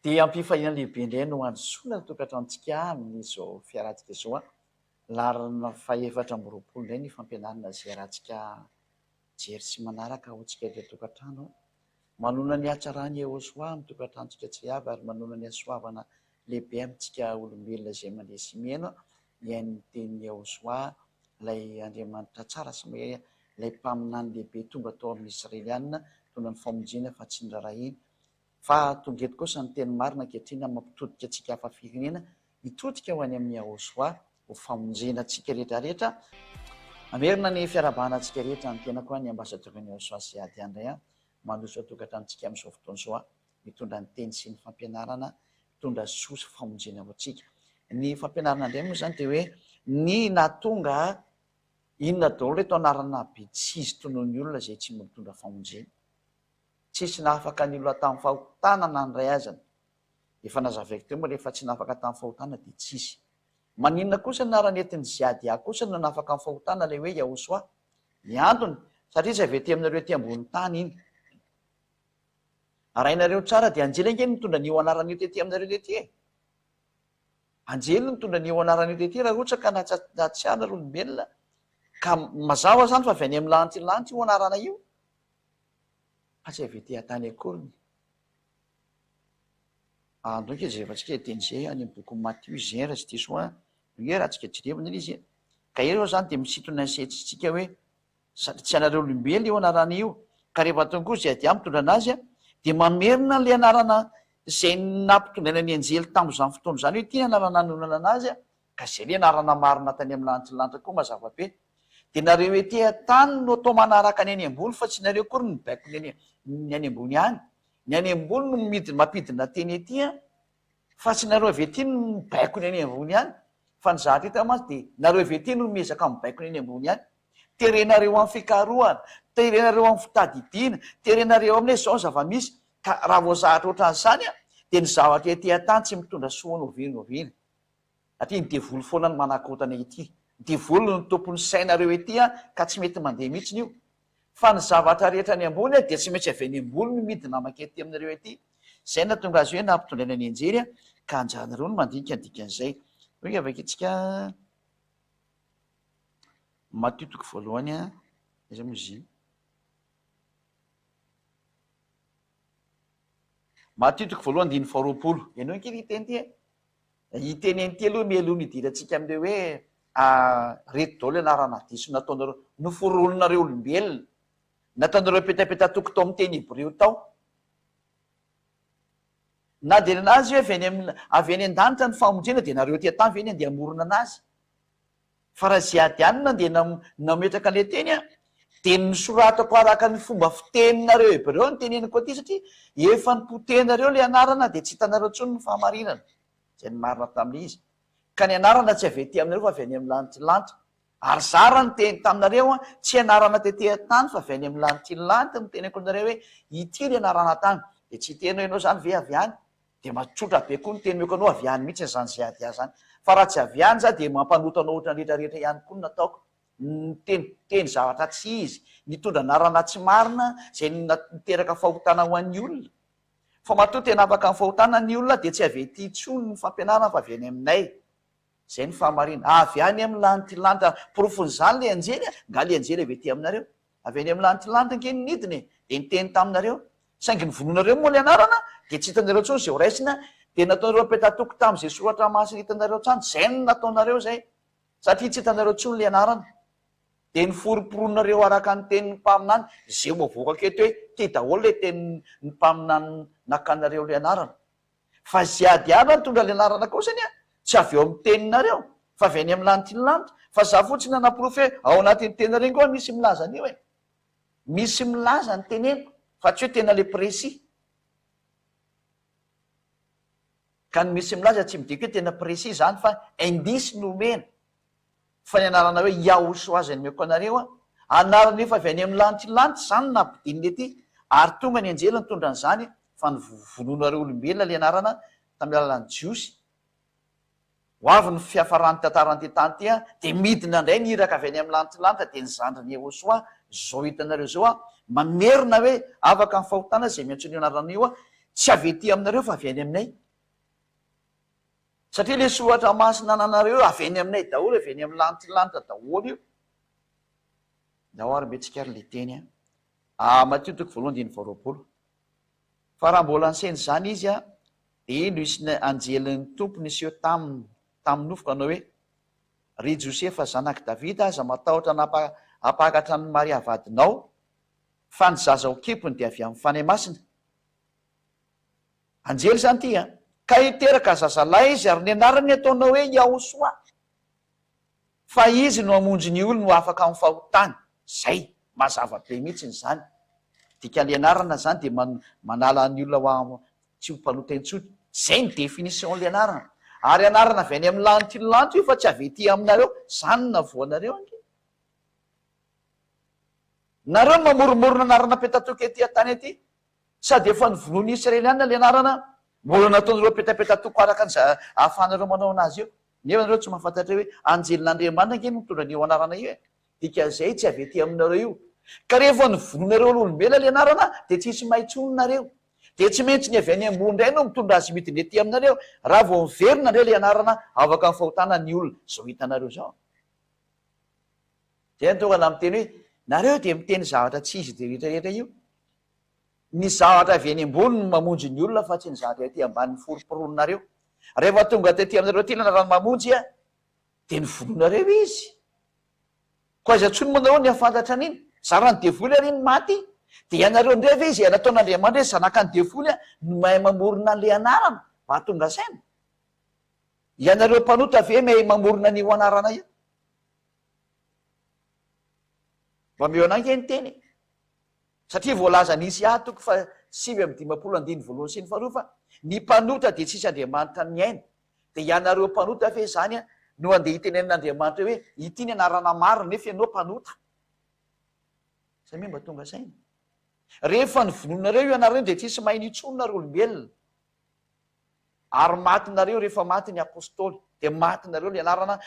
Dia ampifahina lehibe indray no androsoana tokantranontsika amin'izao fiarantsika izao larina faefatra amby roapolo indray ny fampianarana izay rahantsika jery sy manaraka ho tsika ilay tokantrano. Manona ny hatsarany Iehosoa amin'ny tokantranontsika tsy avy ary manona ny hasoavana lehibe amintsika olombelona izay mandeha sy miaina iain'ny teny Iehosoa, ilay Andriamanitra tsara sy ilay mpaminany lehibe tonga tao amin'ny Israelianina tona ny famonjena fa tsy ny rarahiny. Fa tonga eto kosa ny teny marina ankehitriny mampitodika antsika hafa firenena hitodika ho any amin'ny Iehosoa ho famonjena antsika rehetrarehetra. Amerina ny fiarabana antsika rehetra ny tena koa ny ambasadorany Iehosoa sy ady andray mandroso tokantranontsika amin'izao fotoana izao mitondra ny teny sy ny fampianarana, mitondra soa sy famonjena ho antsika. Ny fampianarana indray moa zany dia hoe ny nahatonga inona daholo reto anarana be tsy izy tonoa ny olona izay tsy mitondra famonjena. Tsisy nahafaka ny olona tamin'ny fahotana nandray azany. Efa nazavaiko teo moa rehefa tsy nahafaka tamin'ny fahotana dia tsisy. Maninona kosa ny naranetiny ziady kosa no nahafaka amin'ny fahotana ilay hoe Iehosoa? Ny antony satria tsy avy ety aminareo ety ambony tany iny. Arainareo tsara dia anjely ange mitondra ny eo anaran'io tety aminareo tety e. Anjely no mitondra ny eo anaran'io tety raha ohatra ka nahatsiana olombelona ka mazava zany fa avy any amin'ny lanitra io anarana io. Fa tsy avy ety an-tany akory. Andro ke jerevantsika teny izay any amin'ny boky Matthieu izay raha tsy diso hoe raha tsika jerevana izy. Ka eo zany dia misintona ny sehatrintsika hoe tsy anareo olombelona io anarana io. Ka rehefa tonga kosa ziady mitondra anazy dia mamerina ilay anarana izay nampitondraina ny anjely tamin'izany fotoana izany hoe ity anarana nanonana anazy ka izay ilay anarana marina tany amin'ny lanitra koa mazava be. Dia nareo ety an-tany no atao manaraka ny any ambony fa tsy nareo akory ny baiko ny any ambony hany. Ny any ambony no mampidina teny ety fa tsy nareo avy ety no baiko ny any ambony hany. Fa ny zahatra hita mantsy dia nareo avy ety no miezaka mibaiko ny any ambony hany. Terenareo amin'ny fikarohana, terenareo amin'ny fitadidiana, terenareo amin'ny izao zava-misy. Ka raha voazahatra ohatran'izany dia ny zavatra ety an-tany tsy mitondra soa noviana. Satria ny devoly foana ny manakotana ety. Devoly ny tompon'ny sainareo ety ka tsy mety mandeha mihitsy io. Fa ny zavatra rehetra ny ambony dia tsy maintsy avy any ambony no midina makety aminareo ety. Izay nahatonga azy hoe nampitondraina ny anjely ka anjahanareo no mandinika ny dikan'izay. Hoe avy antsika Matthieu toko voalohany izay moa izy. Matthieu toko voalohany diny faharoapolo. Ianao ankely hiteny ty hiteny an'ity aloha mialoha nidirantsika amin'ilay hoe reto daholo anarana diso nataonareo noforononareo olombelona. Nataonareo petapeta toko tao amin'ny teny Hebreo tao. Na dia anazy hoe avy any an-danitra ny famonjena dia nareo ty an-tany ve ny andeha hamorona anazy. Fa raha ziady anina dia nametraka an'ilay teny dia nisoratako araka ny fomba fiteninareo Hebreo ny teneniko aty satria efa nipotenareo ilay anarana dia tsy hitanareo intsony ny fahamarinana. Izay ny marina tamin'izy. Ka ny anarana tsy avy ety aminareo fa avy any amin'ny lanitra. Ary zara ny teny taminareo tsy anarana tety an-tany fa avy any amin'ny lanitra no teneko anareo hoe ity ilay anarana tany. Dia tsy tenao ianao zany ve avy any. Dia matsotra be koa ny tenimeko anao avy any mihitsy zany ziady zany. Fa raha tsy avy any za dia mampanotanao ohatra ny rehetrarehetra ihany koa nataoko. Teny zavatra tsy izy, nitondra anarana tsy marina izay niteraka fahotana ho an'ny olona. Fa matoa tena afaka amin'ny fahotana ny olona dia tsy avy ety intsony ny fampianarana fa avy any aminay. Izay ny fahamarina. Avy any amin'ny lanitra porofon'izany ilay anjely nga ilay anjely avy ety aminareo. Avy any amin'ny lanitra nke nidiny dia niteny taminareo. Saingy ny vononareo moa ilay anarana dia tsy hitanareo intsony izay ho raisina dia nataonareo apetantoko tamin'izay soratra masina hitanareo trano. Izay no nataonareo zay. Satria tsy hitanareo intsony ilay anarana. Dia ny foriporonareo araka ny tenin'ny mpaminany izay mavoaka aketo hoe ty daholo ilay tenin'ny mpaminany nakanareo ilay anarana. Fa ziady any nitondra ilay anarana kosany tsy avy eo amin'ny teninareo fa avy any amin'ny lanitra. Fa za fotsiny nanaporofy hoe ao anatin'ny tenareo koa misy milaza an'io e. Misy milaza ny teneniko fa tsy hoe tena le précis. Ka ny misy milaza tsy midika hoe tena précis zany fa indisy no omena. Fa ny anarana hoe Iehosoa azy nomeko anareo anarana efa avy any amin'ny lanitra zany nampidininy ety ary tonga ny anjely nitondra an'izany fa ny vononareo olombelona ilay anarana tamin'ny alalan'ny jiosy. Ho avy ny fiafarany tantarany tany ty dia midina indray ny iraka avy any amin'ny lanitra dia ny zandriny Iehosoa zao hitanareo zao mamerina hoe afaka amin'ny fahotana izay miantso ny anarana io tsy avy ety aminareo fa avy any aminay. Satria le soratra masina ananareo avy any aminay daholo, avy any amin'ny lanitra daholo io. Dao ary mbe tsikary le teny Matio 2:22. Fa raha mbola anseny zany izy dia ino isy anjelin'ny tompony iseho tamin'ny nofo anao hoe: ry Josefa zanaky Davida, aza matahotra napakatra ny Maria vadinao, fa ny zaza ho kipony dia avy amin'ny fanahy masina. Anjely zany ty ka hiteraka zazalahy izy ary ny anarany ataonao hoe Yahosoa, fa izy no amonjy ny olona no afaka amin'ny fahotany. Zay mazava be mihitsy zany. Dika ny anarana zany dia manala ny olona tsy ho mpanota intsony. Zay ny definition-le anarana. Ary anarana avy any amin'ny lanitra ny lanitra io fa tsy avy ety aminareo, zany na voanareo ange. Nareo mamoromorona anarana petatoka ety an-tany ety, sady efa nivonoan'ny Israeliana le anarana, mbola nataonareo petapetatoko araka an'izay ahafahanareo manao anazy io. Nefa nareo tsy mahafantatra hoe anjelin'Andriamanitra nge no mitondra an'io anarana io. Dika zay tsy avy ety aminareo io. Ka rehefa nivononareo olombelona le anarana dia tsisy mahintsononareo. Dia tsy maintsy ny avy any ambony indray no mitondra azy midiny ety aminareo. Raha vao miverina ndray le anarana afaka amin'ny fahotana ny olona zao hitanareo zao. Zay ny tonga na miteny hoe nareo dia miteny zavatra tsy izy dia rehetrarehetra io. Ny zavatra avy any ambony no mamonjy ny olona fa tsy ny zavatra ety ambanin'ny foroporonareo. Rehefa tonga tetỳ aminareo ty lanarana mamonjy dia nivononareo izy. Ko aiza ntsony manareo ny afantatra an'iny? Zarany devoly ary iny maty. Dia ianareo indray ve izy nataon'Andriamanitra hoe zanakany devoly no mahay mamorona an'le anarana mba tonga saina? Ianareo mpanota ve mahay mamorona an'io anarana io? Mba meo anange ny teny. Satria voalaza nisy toko fa 7:dimapolo sy ny faharoa fa ny mpanota dia tsisy Andriamanitra ny aina. Dia ianareo mpanota fe zany no andeha hitenen'Andriamanitra hoe ity ny anarana maro nefa ianao mpanota. Zay mba tonga saina. Rehefa nivononareo io anareo dia tsisy mahay nitsonona ry olombelona. Ary matinareo rehefa maty ny apôstôly, dia matinareo le anarana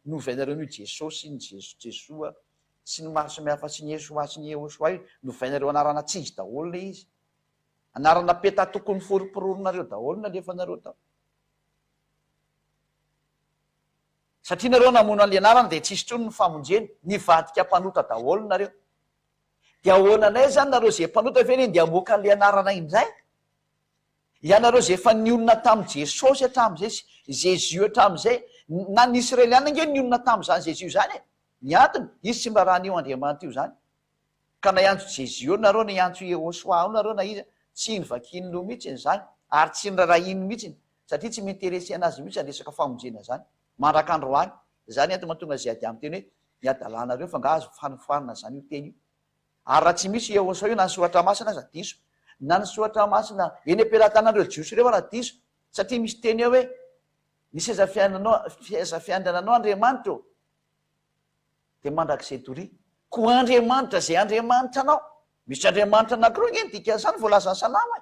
novainareo ny Jesosy, ny Jesoa sy ny maro samihafa sy ny Yesoa sy ny Yehosoa io, novainareo anarana tsy izy daholo le izy. Anarana petatoko ny foroporonareo daholo nalefanareo tao. Satria nareo namono an'le anarana dia tsisy tsony ny famonjeny, nivadika mpanota daholo nareo. Dia ahoana anay zany nareo zay mpanota ve ny dia hamoaka an'le anarana indray? Ianareo zay efa nionona tamin'i Jesosy hatramin'izay, Jésus hatramin'izay, na ny Israeliana nge nionona tamin'izany Jésus zany. Ny antony, izy tsy mba raha an'io Andriamanitra io zany. Ka na iantso Jésus io nareo, na iantso Yehosoa io nareo, na iza, tsy nivakiny lo mihitsy zany, ary tsy nirarahiny mihitsy, satria tsy minteressy anazy mihitsy resaka famonjena zany. Mandraka androany, zany antony mahatonga zay ady amin'ny teny hoe ny adalanareo fa ngazo fanofarana zany io teny io. Ary raha tsy misy Yehosoa io na ny soratra masina aza diso, na ny soratra masina eny am-pelatananareo jiosy reo raha diso, satria misy teny eo hoe ny seza fiandriananao Andriamanitra dia mandrakizay doria. Ko Andriamanitra zay Andriamanitra anao, misy Andriamanitra anankiroa nge ny dikan'izany voalazany salama.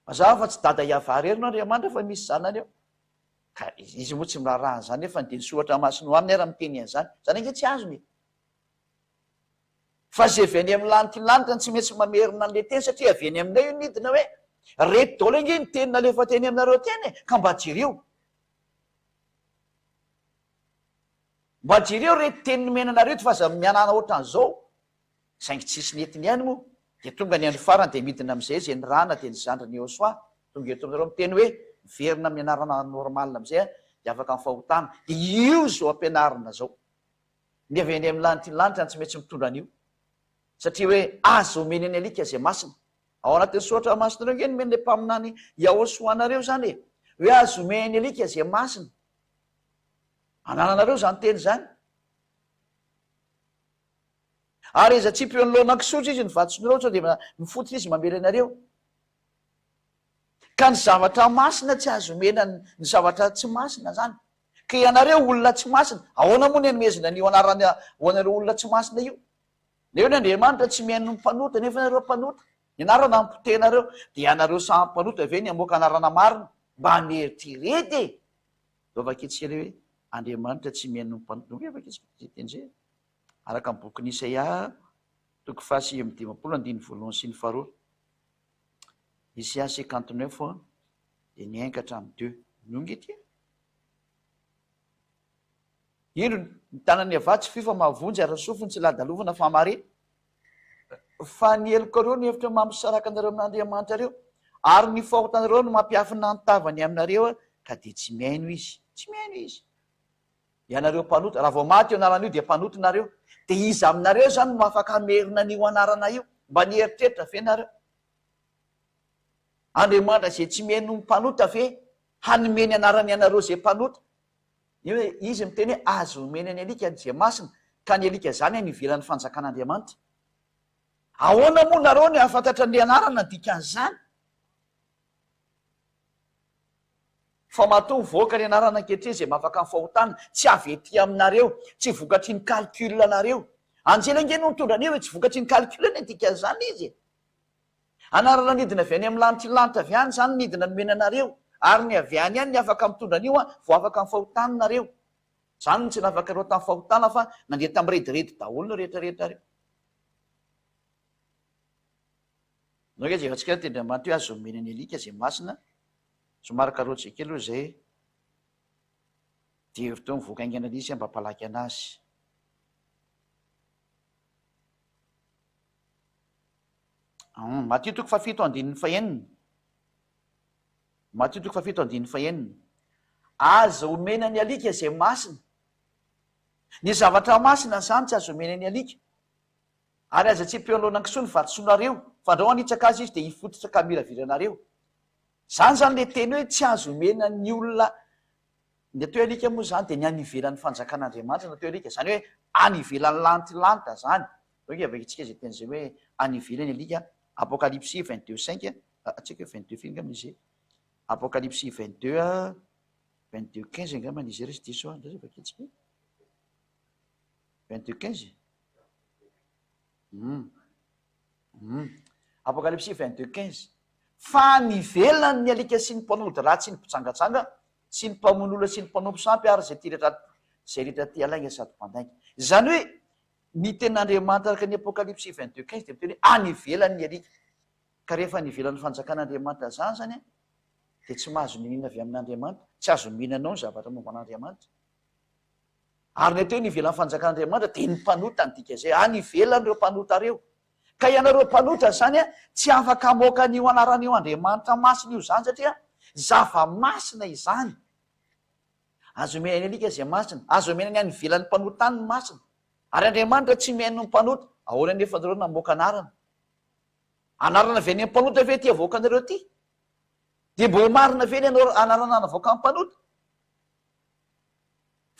Mazava fa tsy dada Iavarery no Andriamanitra fa misy zanany eo. Ka izy moa tsy miraharaha an'izany nefa dia ny soratra masina ho aminy ara-miteny an'izany. Zany ange tsy azony. Fa zay avy any amin'ny lanitra ny lanitra tsy maintsy mamerina an'le teny satria avy any aminay io nidina hoe reto daholo ange ny teny nalefa teny aminareo teny ka mba jereo. Mba jereo reto teny nomenanareo fa aza mianana ohatran'izao. Saingy tsisy netiny ihany moa. Dia tonga ny andro farany dia midina amin'izay zay ny rana dia ny zandriny Yehosoa. Tonga eto aminareo miteny hoe miverina amin'ny anarana normalina amin'izay dia afaka amin'ny fahotana. Dia io zao ampianarina zao. Ny avy any amin'ny lanitra ny lanitra tsy maintsy mitondra an'io. Satria hoe azo omeny ny alika zay masina. Ao anatin'ny soratra masina ireo nge nomeny le mpaminany Yahosoa anareo zany e. Hoe azo omeny ny alika zay masina. Anananareo zany teny zany. Ary iza tsy peo ny loana kisotra izy ny vatosonareo sao dia mifototra izy mamely anareo. Ka ny zavatra masina tsy azo omena ny zavatra tsy masina zany. Ka ianareo olona tsy masina, ahoana moa ny anomezana an'io anarana ho anareo olona tsy masina io? Leo ny Andriamanitra tsy mihaino ny mpanota nefa nareo mpanota. Ny anarana ampotenareo dia ianareo samy mpanota ve ny amoaka anarana marina mba haneritrirety e. Dovakitsika hoe Andriamanitra tsy mihaino ny mpanota. Nge vakitsika tenizay. Araka amin'ny bokin'ny Isaia 5:1 sy ny 2. Isaia 59 dia ny 1 hatramin'ny 2 nonga ity. Ino ny tanany avatsy fifa mavonjy ary sofiny tsy ladalovana fa mare. Fa ny eloko reo ny hevitra mampisaraka anareo amin'Andriamanitra reo ary ny fahotanareo no mampiafina antavany aminareo ka dia tsy miaino izy. Tsy miaino izy. Ianareo mpanota, raha vao maty io anarana io dia mpanotonareo. Dia izy aminareo zany no afaka merina n'io anarana io mba nieritreritra ve nareo. Andriamanitra zay tsy miaino mpanota ve hanomeny anarany anareo zay mpanota. Io hoe izy miteny hoe azo omena ny alika zay masina ka ny alika zany any ivelan'ny fanjakan'Andriamanitra. Ahoana moa nareo ny afantatra ny anarana dikan'izany? Fa matoa voaka ny anarana ankehitriny zay mahafaka ny fahotana tsy avy ety aminareo, tsy vokatry ny calcul nareo. Anjely ange no mitondra anio hoe tsy vokatry ny calcul ny dikan'izany izy. Anarana nidina avy any amin'ny lanitra avy any zany nidina nomena anareo ary ny avy any ihany ny afaka mitondra anio vao afaka ny fahotana nareo. Zany tsy nafaka reo tamin'ny fahotana fa nandeha tamin'ny rediredy daholo no rehetrarehetra reo. Noka zay efa-tsika teny Andriamanitra hoe azo omena ny alika zay masina. Somary karotsy kely aloha zay dia hevitra mivoaka aingana lisy mba hampalaky anazy. Matio 7:7-9. Matio 7:7-9. Azo omena ny alika zay masina. Ny zavatra masina zany tsy azo omena ny alika. Ary aza tsy mpeolona kisoa ny vatosoanareo fa andreo anitsaka azy izy dia hifototra ka miraviranareo. Zany zany le teny hoe tsy azo omena ny olona. Ny atao alika moa zany dia ny any ivelan'ny fanjakan'Andriamanitra natao alika. Zany hoe any ivelan'ny lantilanitra zany. Oe avakintsika zay teny zay hoe any ivelany alika. Apocalypse 22:5. Atsika 22 finy angamba izy. Apocalypse 22:15 angamba izy resy diso andreo avakintsika. 22:15. Apocalypse 22:15. Fa nivelany ny alika sy ny mpanody ratsy sy ny mpitsangatsanga sy ny mpamonola sy ny mpanompo sampy ary zay rehetra ty alaina sady mpandainga. Zany hoe ny ten'Andriamanitra araka ny Apocalypse 22:15 dia miteny hoe any ivelany ny alika. Ka rehefa nivelan'ny fanjakan'Andriamanitra zany zany dia tsy mahazo mihinana avy amin'Andriamanitra, tsy azo mihinanao ny zavatra momba an'Andriamanitra. Ary ny atao hoe nivelan'ny fanjakan'Andriamanitra dia ny mpanota ny dika zay any ivelany reo mpanota reo. Ka ianareo mpanota zany tsy afaka hamoaka an'io anaran'io Andriamanitra masina io zany satria zava masina izany. Azo omena ny alika zay masina, azo omena ny any ivelan'ny mpanota any masina. Ary Andriamanitra tsy mihaino ny mpanota. Ahoana nefa anareo namoaka anarana? Anarana avy any mpanota ve ty avoaka anareo ty? Dia mbola marina ve ny anarana navoaka amin'ny mpanota?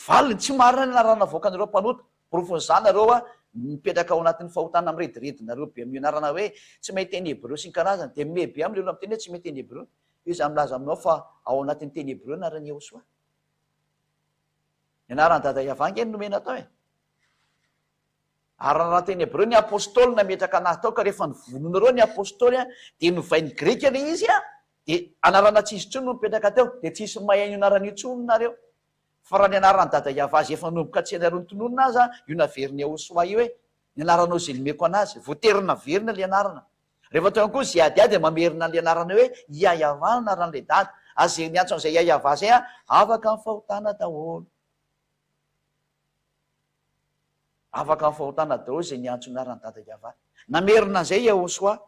Valiny tsy marina ny anarana navoaka anareo mpanota. Porofon'izany nareo mipetraka ao anatin'ny fahotana amin'ny rediredinareo be amin'ny anarana hoe tsy mahita teny Hebreo sy ny karazany dia mebe amin'ny olona miteny hoe tsy mahita teny Hebreo. Io zany milaza aminao fa ao anatin'ny teny Hebreo anarany Iehosoa. Ny anaran'ny dada Iavangy ny nomena atao e. Ary raha teny Hebreo ny apôstôly nametraka anazy tao ka rehefa nivononareo ny apôstôly dia novainy Greka le izy dia anarana tsisy intsony no mipetraka teo dia tsisy mahay anarana intsony nareo. Fa raha ny anaran'ny dada Iavazy efa nomboka tsy anareo nytononina azy io naveriny Iehosoa io hoe ny anaranao zay nomeko anazy voaterina verina le anarana. Rehefa teo koa zay adiady mamerina le anarana hoe Iaiava anaran'le dada. Azay ny antso an'izay Iaiava zay afaka ny fahotana daholo. Afaka ny fahotana daholo zay ny antso anaran'ny dada Iaiava. Namerina an'izay Iehosoa.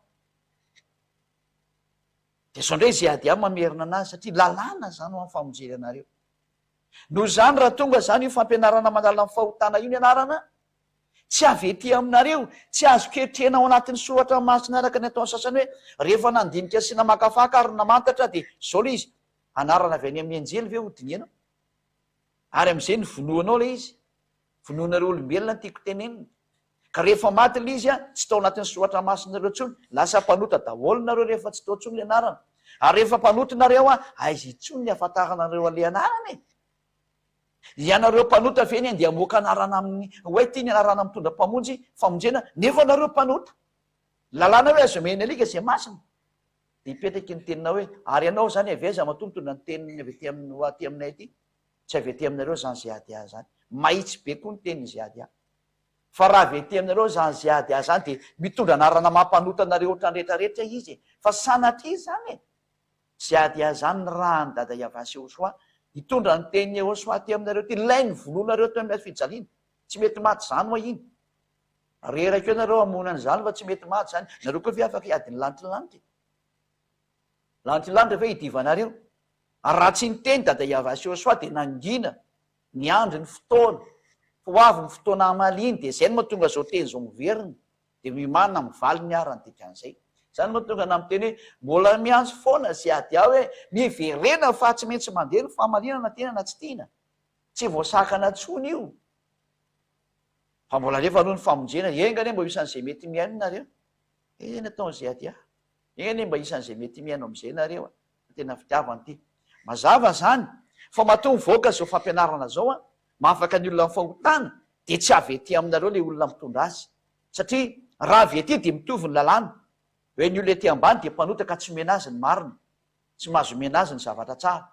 Dia sondray zay adiady mamerina anazy satria lalàna zany ho amin'ny famonjely anareo. Noho zany raha tonga zany io fampianarana manala amin'ny fahotana io ny anarana, tsy avy ety aminareo, tsy azo kehitrena ao anatin'ny soratra masina araka ny ataon'ny sasany hoe rehefa nandinika sy namakafaka ary namantatra dia zao le izy anarana avy any amin'ny anjely ve ho dinihana. Ary amin'izay ny vonoanao le izy. Vonoanareo olombelona tiako tenenina. Ka rehefa maty le izy tsy tao anatin'ny soratra masinareo intsony, lasa mpanota daholo nareo rehefa tsy tao intsony le anarana. Ary rehefa mpanota nareo aiza intsony ny ahafantaranareo an'le anarana e. Ianareo mpanota ve ny andeha hamoaka anarana amin'ny hoe ty ny anarana mitondra mpamonjy famonjena nefa nareo mpanota. Lalàna hoe azo omena alika zay masina. Dia hipetraky ny tenina hoe ary ianao zany avy aiza matoa mitondra ny teniny avy aty aminay aty. Tsy avy aty aminareo zany zay adia zany. Mahitsy be koa ny teniny zay adia. fa raha vety aminareo zany ziady azy zany dia mitondra anarana mampanotanareo ohatrany rehetrarehetra izy fa sanatra izy zany ziady azy zany raha ny dada Iavasy Iosoa hitondra ny teny Iosoa ty aminareo ty ilay ny volonareo teo amin'ny fijaliana tsy mety maty zany moa iny reraka eo nareo amonany zany fa tsy mety maty zany nareo koa ve afaka hiadiny lanitry lanitry ve hidivanareo raha tsy ny teny dada Iavasy Iosoa dia nangina ny andro ny fotoana ho avy ny fotoana amaliny dia zay no mahatonga zao teny zao miverina dia mimanina mivaly ny arany dikan'izay zany mahatonga na miteny hoe mbola miantso foana ziady aho hoe miverena fa tsy maintsy mandeha ny fahamalinana tena na tsy tiana tsy voasakana tsony io fa mbola rehefa aloha ny famonjena engany mba isan'izay mety miaino nareo nataony ziady aho engany mba isan'izay mety miaino am'izay nareo tena fitiavany ity mazava zany fa mahatonga voaka zao fampianarana zao mahafaka ny olona mifahotana dia tsy avy ety aminareo le olona mitondra azy satria raha avy ety dia mitovy ny lalàna hoe ny olona ety ambany dia mpanota ka tsy mena azy ny marina tsy mahazo mena azy ny zavatra tsara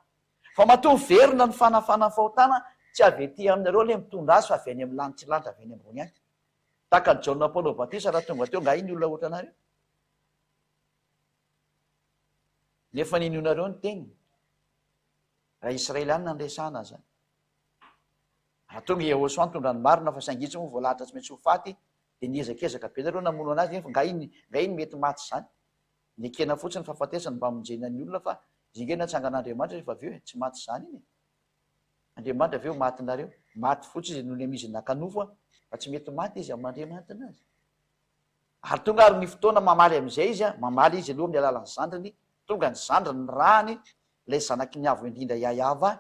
fa mahatonga verina ny fanafana ny fahotana tsy avy ety aminareo le mitondra azy fa avy any amin'ny lanitry lanitra avy any ambony any tahaka ny Jaona Paolo Batisa raha tonga teo nga iny olona ohatra anareo nefa ninonareo ny teny raha Israelianina nresahana zany raha tonga Iosoa mitondra ny marina fa saingitsy moa voalahatra tsy maintsy ho faty dia niezakezaka be nareo namono anazy fa nga iny mety maty zany ny ekena fotsiny fahafatesany mba monjena ny olona fa zingena atsangan'Andriamanitra rehefa aveo tsy maty zany iny Andriamanitra aveo maty nareo maty fotsiny izy noho ny amizy nakanofo fa tsy mety maty izy amin'Andriamanitra anazy ary tonga ary ny fotoana mamaly am'izay izy mamaly izy aloha amin'ny alalan'ny zandriny tonga ny zandriny rahany lay zanaky ny avo indrindra Yahava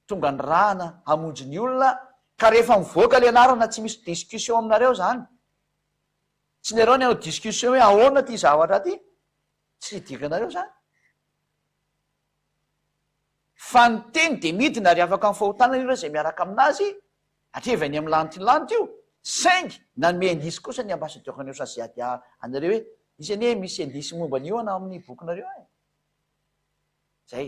tonga ny rahana hamonjy ny olona ka rehefa mivoaka le anarana tsy misy discussion aminareo zany tsy nareo ny anao discussion hoe ahoana ty zavatra ty tsy dikanareo zany fa ny teny dia midina ary afaka ny fahotana ireo zay miaraka aminazy atrevy any amin'ny lanitry io saingy nanome indisy kosa ny ambassadeur aneo sa ziady anareo hoe isany hoe misy indisy momba an'io ana amin'ny bokinareo zay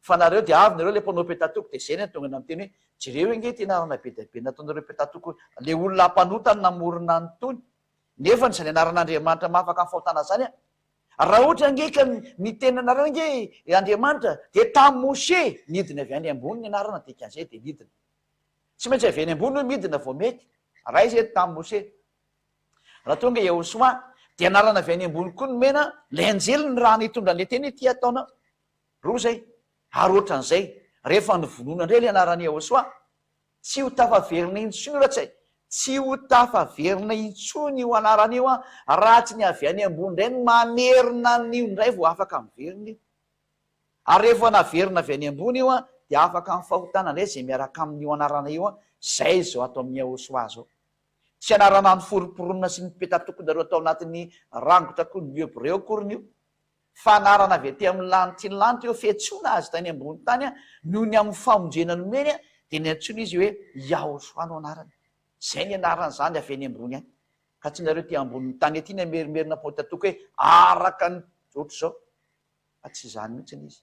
fa nareo dia avy nareo le mpanao petatoko dia zay ny tonga na miteny hoe jereo hoe nge tenarana be da be nataonareo petatoko le olona mpanotany namorona ny tony nefa ny zany anaran'Andriamanitra mahafaka ny fahotana zany raha ohatra ngeka ny tenanareo nge Andriamanitra dia tamin'ny Mose nidina avy any ambony ny anarana dikan'izay dia nidina tsy maintsy avy any ambony no midina vao mety raha izy tamin'ny Mose raha tonga Iosoa dia anarana avy any ambony koa no mena lay anjely ny raha nitondra ny teny ty ataona roa zay ary ohatran'izay rehefa nyvonona indray le anarany Iosoa tsy ho tafaverina intsony ratsy tsy ho tafaverina intsony io anarana io raha tsy ny avy any ambony indray no mamerina n'io indray vao afaka miverina io ary rehefa naverina avy any ambony io dia afaka mifahotana indray zay miaraka amin'io anarana io zay zao atao amin'ny Iosoa zao tsy anarana ny foroporonina sy ny petatokonareo atao anatin'ny rangotra koa ny Hebreo akoriny io fa anarana avy ety amin'ny lanitry ny lanitra eo fiantsoana azy tany ambony tany noho ny amin'ny famonjena nomeny dia ny antsoina izy hoe Iosoa no anarany zay ny anarana zany avy any ambony any ka tsy nareo ty ambonin'ny tany ety ny amerimerina potatoko hoe araka ny ohatr' zao fa tsy zany mihitsiny izy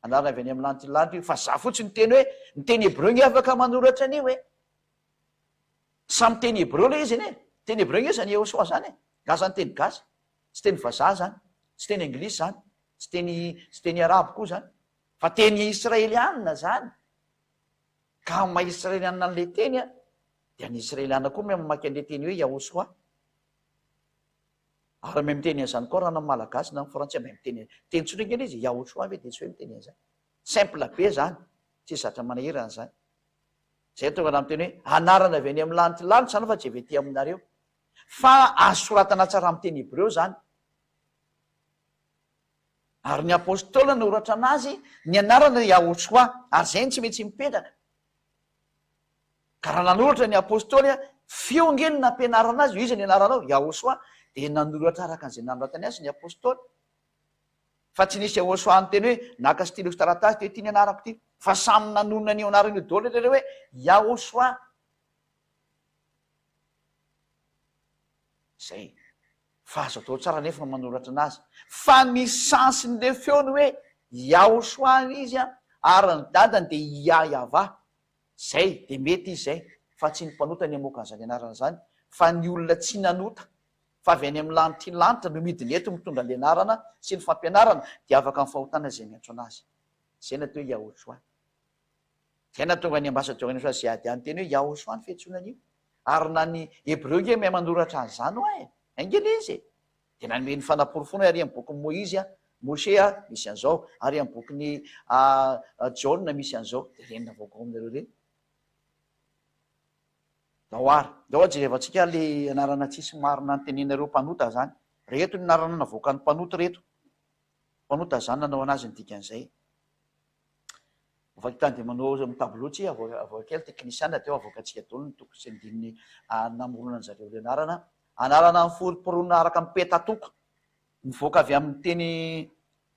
anarana avy any amin'ny lanitry ny lanitra io fa za fotsiny teny hoe ny teny Hebreo ny afaka manoratra an'io hoe samy teny Hebreo le izy eny teny Hebreo nge zany Iosoa zany gasany teny gasy tsy teny vazaha zany tsy teny anglisy zany tsy teny arabo koa zany fa teny Israelianina zany ka maha Israelianina n'le teny dia ny Israelianina koa mamaky an'le teny hoe Iosoa ary mahay miteny an'izany koa raha na malagasy na frantsay mahay miteny teny tsotra kely izy Iosoa ve dia tsy hoe miteny an'izany simple be zany tsy zatra manahirana zany zay tonga na miteny hoe anarana avy any amin'ny lanitry lanitra zany fa tsy avy ety aminareo fa asoratana tsara amin'ny teny Hebreo zany ary ny apôstôla noratra anazy ny anarana Iosoa ary zay ny tsy maintsy mipetraka ka raha nanoratra ny apôstôly feo ngeny nampianarana azy io izy ny anaranao Iosoa dia nanoratra araka an'izay nanoratany azy ny apôstôly fa tsy nisy Iosoa ny teny hoe naka stylo sy taratasy dia ity ny anarako ty fa samy nanonona ny anarana io daholo reo hoe Iosoa zay fa azo atao tsara nefa manoratra anazy fa ny sansiny le feony hoe Iosoa izy ary ny dadany dia Yahava zay dia mety izy zay fa tsy ny mpanota ny amoaka an'izany anarana zany fa ny olona tsy nanota fa avy any amin'ny lanitra ny lanitra no midiny eto mitondra ny anarana sy ny fampianarana dia afaka ny fahotana zay miantso anazy zay na teo Yahosoa zay na tonga ny ambasador ny zay ady any teny hoe Yahosoa ny fiantsonan'io ary na ny hebreo nge mahay manoratra an'izany ho angely izy dia nanome ny fanaporofona ary amin'ny boky Moizy Moshe misy an'izao ary amin'ny boky ny Jaona misy an'izao dia renina vaovao aminareo reny daoary da ohatsy rehefa atsika le anarana tsisy marina nytenenareo mpanota zany reto ny anarana navoaka ny mpanota reto mpanota zany nanao anazy ny dikan'izay vakitany dia manao mitablotsy avoaka kely teknisiana teo avoaka atsika dolo ny toko sy andininy namorona ny zareo le anarana ny foriporona araka mipetatoko mivoaka avy amin'ny teny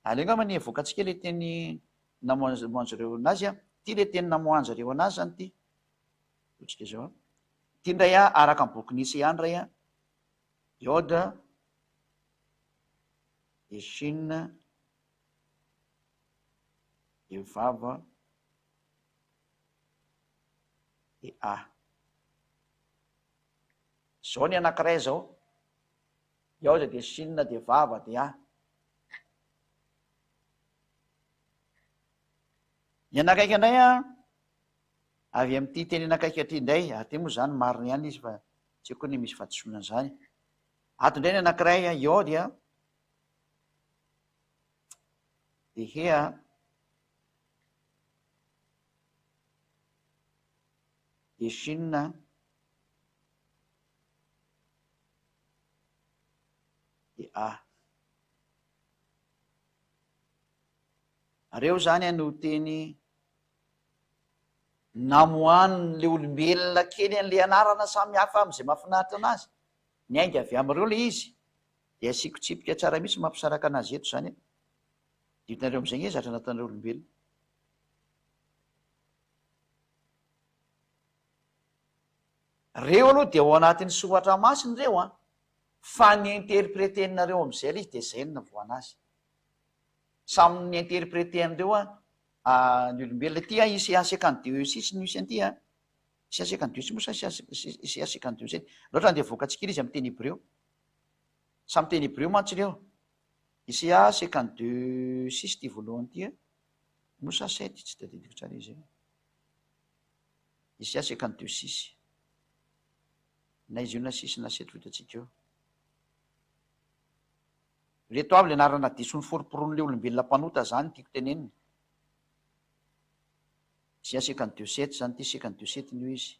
alengama ny avoaka atsika le teny namoanjareo anazy ty le teny namoanjareo anazy zany ty otsika zao ty ndray araka ny boky nisy ihany ray Iode et Chine et Vava et A zao ny anankiray zao Iode de Chine de Vava de A ny anakaiky indray avy amin'ity teny anakaiky atry indray aty moa zany marina ihany izy fa tsy haiko ny misy fahadisoana zany ato indray ny anankiray Iode de Hea de Chine de A reo zany no teny namohan'le olombelona kely an'le anarana samy hafa am'izay mahafinaritra anazy ny ainga avy am'ireo le izy dia asikotsipika tsara mihitsy mampisaraka anazy eto zany ditonareo am'izay nge zatra natan'ireo olombelona reo aloha dia ao anatin'ny soratra masiny reo fa ny interpretenareo am'izay le izy dia zay no navoana azy samy ny interpreten'ireo ny olombelona ty isy cinquante deux six ny isy an'ity isy cinquante deux mosa isy cinquante deux sept loatra andeha voakatsika izy amin'ny teny hébreu samy teny hébreu mantsy reo isy cinquante deux six ty voalohany ty mosa sept tsy tadidiko tsara izy isy cinquante deux six na izy io na six na sept vitatsika eo reto avy le anarana diso ny foriporon'le olombelona mpanota zany tiako tenenina isy cinquante deux sept zany ty cinquante deux sept nio izy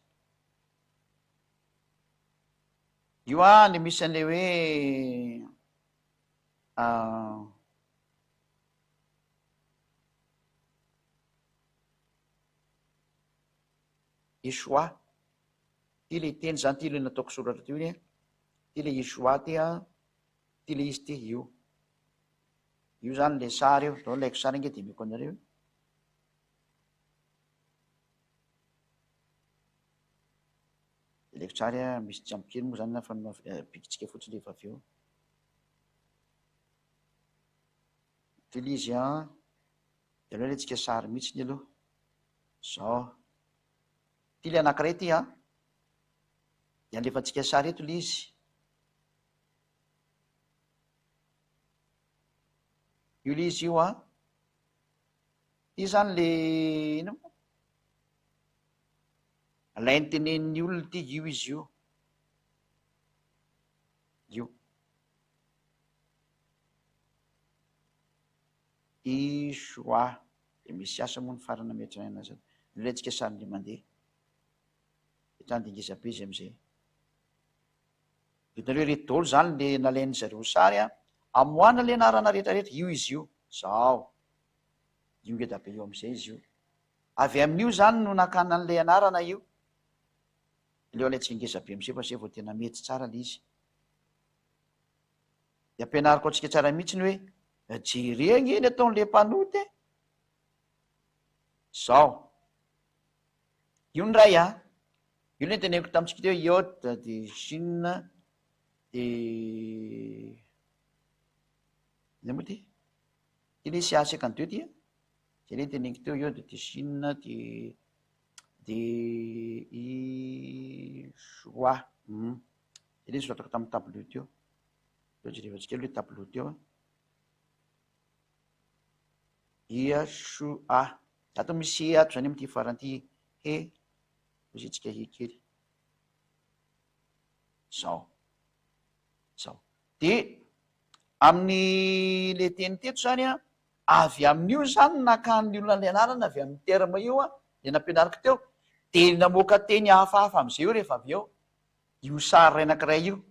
io ny misy an'le hoe Yeshua ty le teny zany ty le nataoko soratra ty hoe ty le Yeshua ty le izy ty io zany le sary io dao laiko sary nge de meko anareo laiko tsary misy tsampokely moa zany fa pikitsika fotsiny rehefa avy eo ty le izy de aloha le tsika sary mihitsy ny aloha zao ty le anankiray ty de alefantsika sary eto le izy io le izy io ty zany le ino alainy tenen'ny olona ty io izy io Yeshua de misy asa moa ny farana metrany anazy ilayntsika sary le mandeha etrany de ngezabe izy am'izay vitanareo reto daholo zany le nalainy zareo sary amoana le anarana rehetrarehetra io izy io zao io ngezabe eo am'izay izy io avy amin'io zany no nakana an'le anarana io leo alayntsika ngezabe am'izay fa zay vao tena mety tsara le izy de ampianariko atsika tsara mihitsy ny hoe jereny eny ataon'le mpanoty zao io ny ray io le teneniko tamitsika teo Iode de Chine de zay moa ty le isy cinquante deux ty zay le teneniko teo Iode de Chine de Yeshua. Jadi suratako tamin'ny tableau teo. Teo jerevantsika aloha tableau teo. Yeshua. Ato misy ato zany amin'ity faran'ity he. Pozitsika he kely. Zao. De amin'ny le teny teto zany a, avy amin'io zany nakan'ny olona le anarana avy amin'ny terma io a, le nampianariko teo, de namoaka teny hafahafa am'izay io rehefa avy eo io sary anankiray io.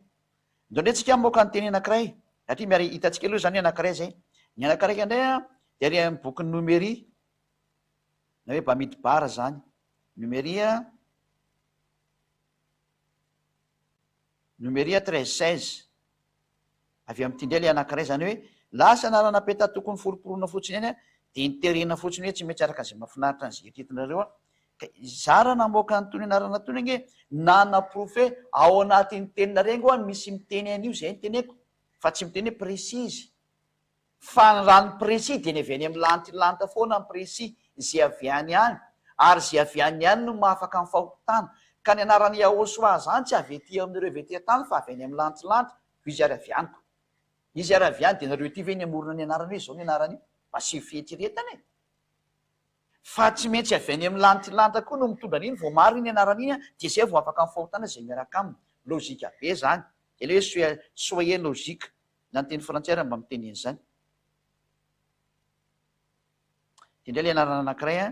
Ndao ndray tsika moka ny teny anankiray, satria miary hitantsika aloha zany anankiray zay. Ny anankiray indray a de ary amin'ny boky numérie na hoe bamidy bara zany. Numéria 13-16 avy amin'ity ndray le anankiray zany hoe lasa naranapeta tokony foroporona fotsiny any a, de niterena fotsiny hoe tsy maintsy araka zay mahafinaritra an'izay etetinareo a. Ka zara namoaka ny tony anarana tony ange nanaprofo hoe ao anatin'ny tenina rengo a misy miteny an'io zay ny teneko, fa tsy miteny hoe précise. Fa ny raha ny précis de ny avy any amin'ny lantilanta foana ny précis zay avy any any, ary zay avy any any no mahafaka ny fahotana. Ka ny anarany Yahosoa zany tsy avy ety amin'ireo avy ety an-tany fa avy any amin'ny lantilanta, izy ary avy anyko. Izy ary avy any de nareo ty ve ny amorona ny anarany hoe zao ny anarany io? Fa sy fieritreretana e. Fa tsy maintsy avy any amin'ny lantilanta koa no mitondra an'iny vao maro iny anarany iny a, de zay vao afaka ny fahotana zay miaraka aminy. Lozika be zany. De le hoe soyez logique. Na ny teny frantsay raha mba miteny an'izany. De ndray le anarana anankiray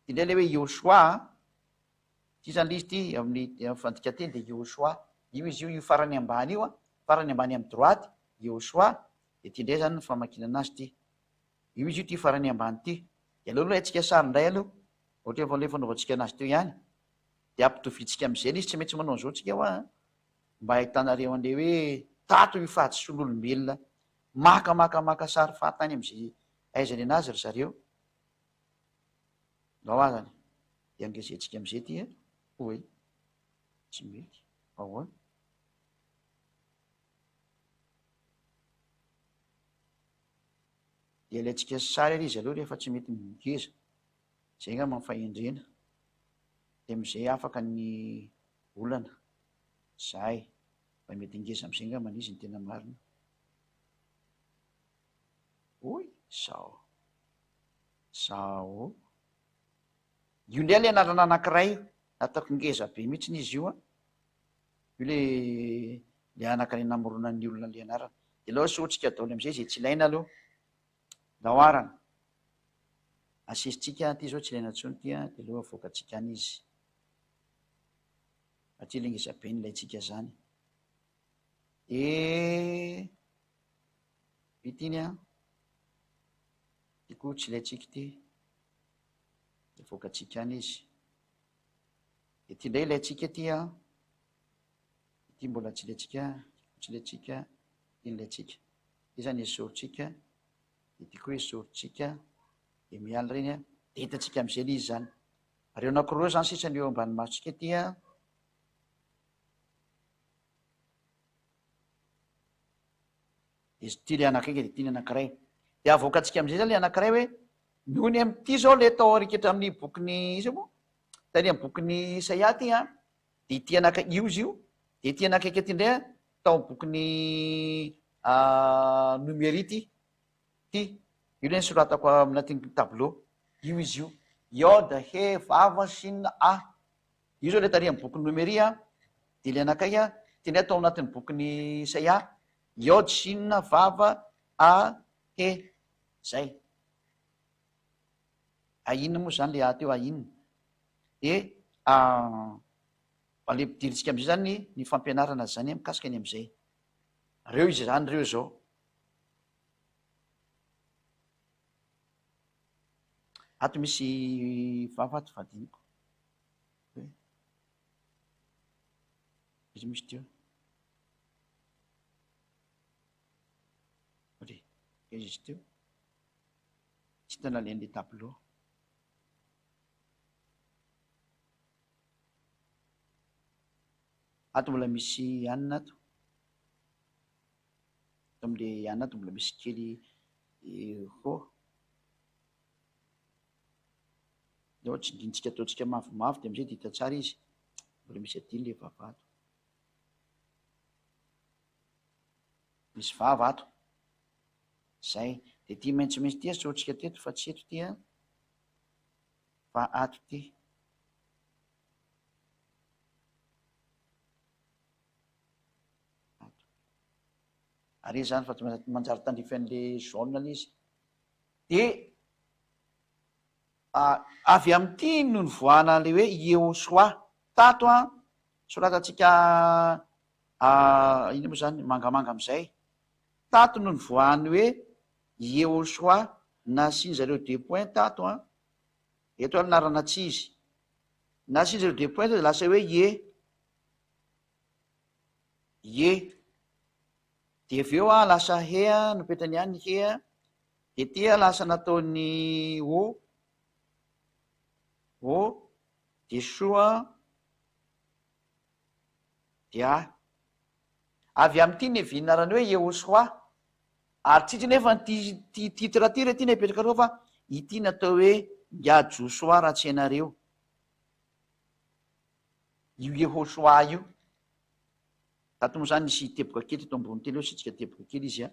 ty ndray le hoe Yoshua. Ty zany le izy ty amin'ny fandika teny de Yoshua. Io izy io farany ambany io a, farany ambany amin'ny droite, Yoshua. De ty ndray zany ny famakinana azy ty. Io izy io ty farany ambany ty. De aloha atsika sary ndray aloha, ohatra efa le fanaovantsika anazy teo ihany. De ampitoviantsika am'izay izy tsy maintsy manao an'izao tsika hoa, mba ahitanareo an'le hoe tato io fahatsoan'olombelona, maka sary fahatany am'izay aizany anazy ry zareo. Ao azany. De angezentsika am'izay ty a. Oe. Tsy mety. Ahoana? De alaitsika sary ary izy aloha rehefa tsy mety mingeza. Zay nga mampahendrena. De am'izay afaka ny olana. Zay. Mba mety ingeza am'izay nga manizy ny tena marina. Oy, zao. Io ndray le anarana anankiray, ataoko ngeza be mihitsy izy io a. Io le anankiray namorona ny olona le anarana. De lao soatsika daholo am'izay zay tsy ilaina aloha. Dahoarana. Asesitsika ty zao tsy ilaina intsony ty a, de aloha avoakatsika any izy. Satria le ngeza be ny ilaitsika zany. Itiny a. Ty koa tsy ilaitsika ty. De avoakatsika any izy. De ty ndray ilaitsika ty a. Ty mbola tsy ilaitsika, ty ilaitsika. Ty zany esoritsika. De ty koa esoritsika. De miala reny a. De hitatsika am'izay le izy zany. Reo anankiroa zany sisa ny eo ambany masontsika ty a. De ty le anakaiky de ty ny anankiray. De avoakatsika am'izay zany le anankiray hoe noho ny am'ty zao le tao arikatra amin'ny bokyny izy moa. Tany amin'ny bokyny Isaia ty a. De ty io izy io. De ty anakaiky ty ndray a. Tao bokyny numérie ty. Io le soratako aminatiny tableau. Io izy io. Iode, he, vava, shin, a. Io zao le tary amin'ny bokyny numérie a. De le anakay a. Ty ndray tao anatin'ny bokyny Isaia. Iode, shin, vava, a, he. Zay. Ainina moa zany le ateo ainina. De le mpidiritsika am'izay zany ny fampianarana zany mikasika ny am'izay. Reo izy zany reo zao. Ato misy vava ato vadiniko. Izy misy teo. Izy teo. Tsy tana len'le tableau. Ato mbola misy anina ato. Ato am'le anina ato mbola misy kely ho. de ohatsy indrintsika ataontsika mavomavo de amizay de hita tsara izy mbola misy adiny le vavato misy vava ato zay de ty maintsomaintsy ty soatsika teto fa tsy eto ty a fa ato ty ato ary zany fa manjary tandrifan'le jaune le izy de avy am'ty no nivoana le hoe Yehosoa tato a soratatsika ino moa zany mangamanga am'izay tato no nivoany hoe Yehosoa nasiany zareo deux points tato a eto anarana tsy izy nasiany zareo deux points de lasa hoe ye de aveo a lasa hea nopetrany any hea de tia lasa nataony de soa de avy am'ty ny vinarany hoe Yehosoa ary tsitsy nefa ty titre ty re ty ny apetraka reo fa ity natao hoe Ngia Josoa raha tsy ianareo io Yehosoa io tato moa zany nisy teboka kely eto ambony teny eo sitsika teboka kely izy a